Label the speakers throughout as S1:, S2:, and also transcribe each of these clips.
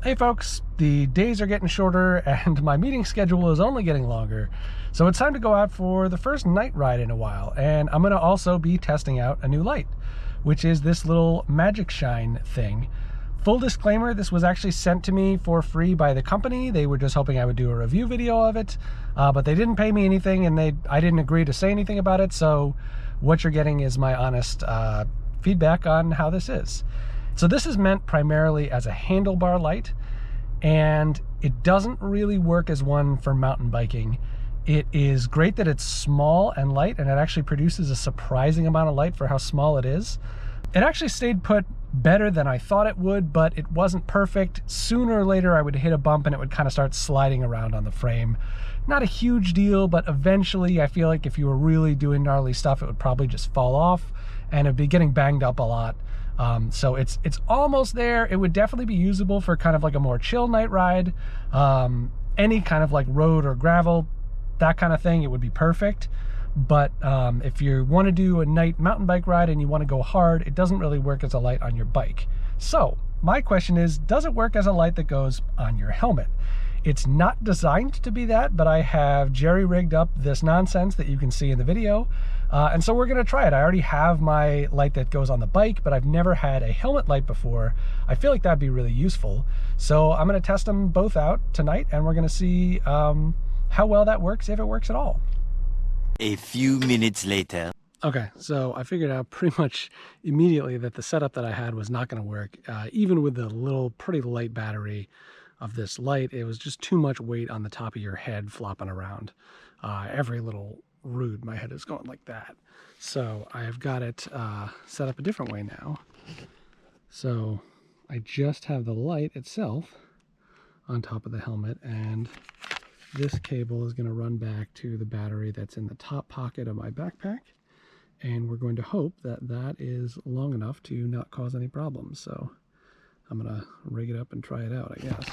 S1: Hey folks, the days are getting shorter and my meeting schedule is only getting longer, so it's time to go out for the first night ride in a while, and I'm going to also be testing out a new light, which is this little Magicshine thing. Full disclaimer, this was actually sent to me for free by the company. They were just hoping I would do a review video of it, but they didn't pay me anything and I didn't agree to say anything about it, so what you're getting is my honest feedback on how this is. So this is meant primarily as a handlebar light, and it doesn't really work as one for mountain biking. It is great that it's small and light, and it actually produces a surprising amount of light for how small it is. It actually stayed put better than I thought it would, but it wasn't perfect. Sooner or later I would hit a bump and it would kind of start sliding around on the frame. Not a huge deal, but eventually I feel like if you were really doing gnarly stuff, it would probably just fall off and it'd be getting banged up a lot. So it's almost there. It would definitely be usable for kind of like a more chill night ride. Any kind of like road or gravel, that kind of thing, it would be perfect. But if you want to do a night mountain bike ride and you want to go hard, it doesn't really work as a light on your bike. So my question is, does it work as a light that goes on your helmet? It's not designed to be that, but I have jerry-rigged up this nonsense that you can see in the video. And so we're gonna try it. I already have my light that goes on the bike, but I've never had a helmet light before. I feel like that'd be really useful. So I'm gonna test them both out tonight, and we're gonna see how well that works, if it works at all.
S2: A few minutes later.
S1: Okay, so I figured out pretty much immediately that the setup that I had was not gonna work. Even with the little pretty light battery of this light, it was just too much weight on the top of your head flopping around. Every little root, my head is going like that. So I've got it set up a different way now. So I just have the light itself on top of the helmet, and this cable is going to run back to the battery that's in the top pocket of my backpack, and we're going to hope that that is long enough to not cause any problems. So I'm going to rig it up and try it out, I guess.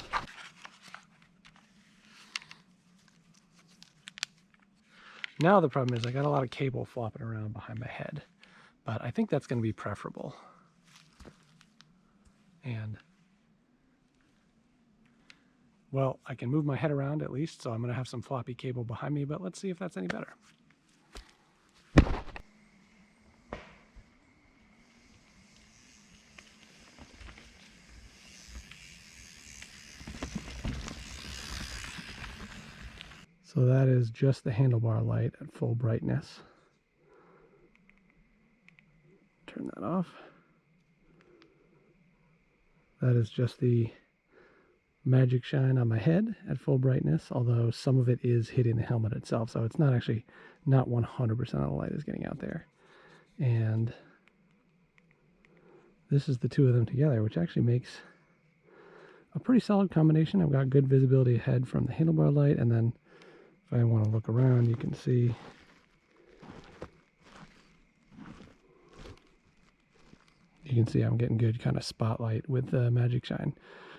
S1: Now the problem is I got a lot of cable flopping around behind my head, but I think that's going to be preferable. And, well, I can move my head around at least, so I'm going to have some floppy cable behind me, but let's see if that's any better. So that is just the handlebar light at full brightness. Turn that off. That is just the Magicshine on my head at full brightness, although some of it is hitting the helmet itself, so it's not 100% of the light is getting out there. And this is the two of them together, which actually makes a pretty solid combination. I've got good visibility ahead from the handlebar light, and then if I want to look around, you can see I'm getting good kind of spotlight with the Magicshine.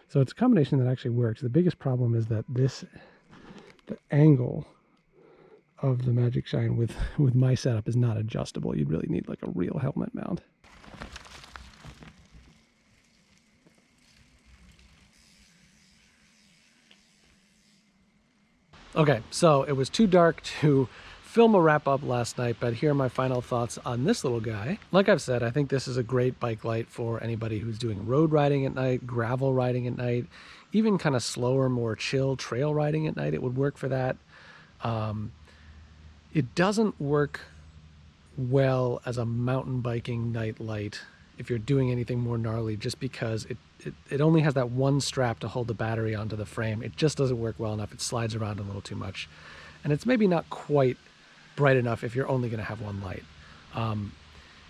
S1: So it's a combination that actually works. The biggest problem is that the angle of the Magicshine with my setup is not adjustable. You'd really need like a real helmet mount. Okay, so it was too dark to film a wrap up last night, but here are my final thoughts on this little guy. Like I've said, I think this is a great bike light for anybody who's doing road riding at night, gravel riding at night, even kind of slower, more chill trail riding at night. It would work for that. It doesn't work well as a mountain biking night light if you're doing anything more gnarly, just because it only has that one strap to hold the battery onto the frame. It just doesn't work well enough. It slides around a little too much. And it's maybe not quite bright enough if you're only going to have one light.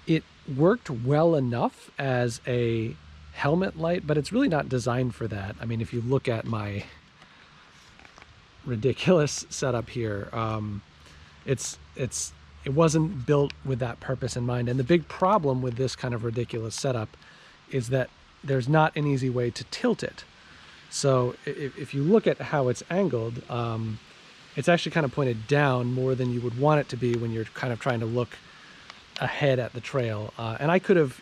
S1: It worked well enough as a helmet light, but it's really not designed for that. I mean, if you look at my ridiculous setup here, it wasn't built with that purpose in mind. And the big problem with this kind of ridiculous setup is that there's not an easy way to tilt it. So if you look at how it's angled, it's actually kind of pointed down more than you would want it to be when you're kind of trying to look ahead at the trail. And I could have,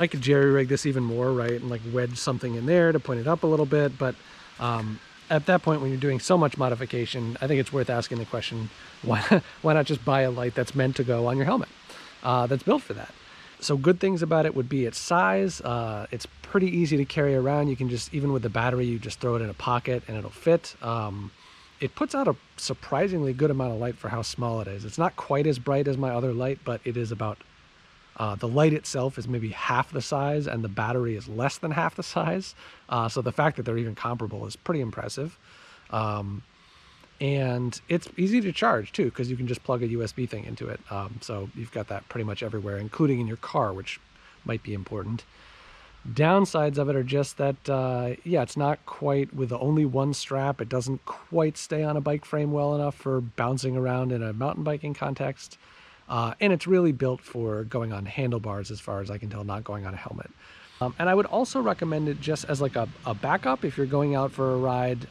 S1: I could jerry-rig this even more, right, and like wedge something in there to point it up a little bit, but at that point, when you're doing so much modification, I think it's worth asking the question, why not just buy a light that's meant to go on your helmet, that's built for that? So good things about it would be its size. It's pretty easy to carry around. You can just, even with the battery, you just throw it in a pocket and it'll fit. It puts out a surprisingly good amount of light for how small it is. It's not quite as bright as my other light, but it is about, the light itself is maybe half the size and the battery is less than half the size. So the fact that they're even comparable is pretty impressive. And it's easy to charge too, because you can just plug a USB thing into it. So you've got that pretty much everywhere, including in your car, which might be important. Downsides of it are just that, yeah, it's not quite with only one strap. It doesn't quite stay on a bike frame well enough for bouncing around in a mountain biking context. And it's really built for going on handlebars, as far as I can tell, not going on a helmet. And I would also recommend it just as like a backup if you're going out for a ride.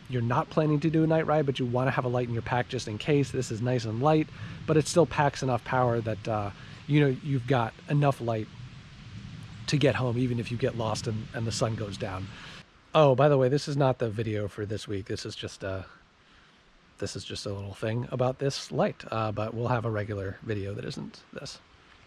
S1: You're not planning to do a night ride, but you want to have a light in your pack just in case. This is nice and light, but it still packs enough power that you know, you've got enough light to get home, even if you get lost and the sun goes down. Oh, by the way, this is not the video for this week. This is just a little thing about this light, but we'll have a regular video that isn't this.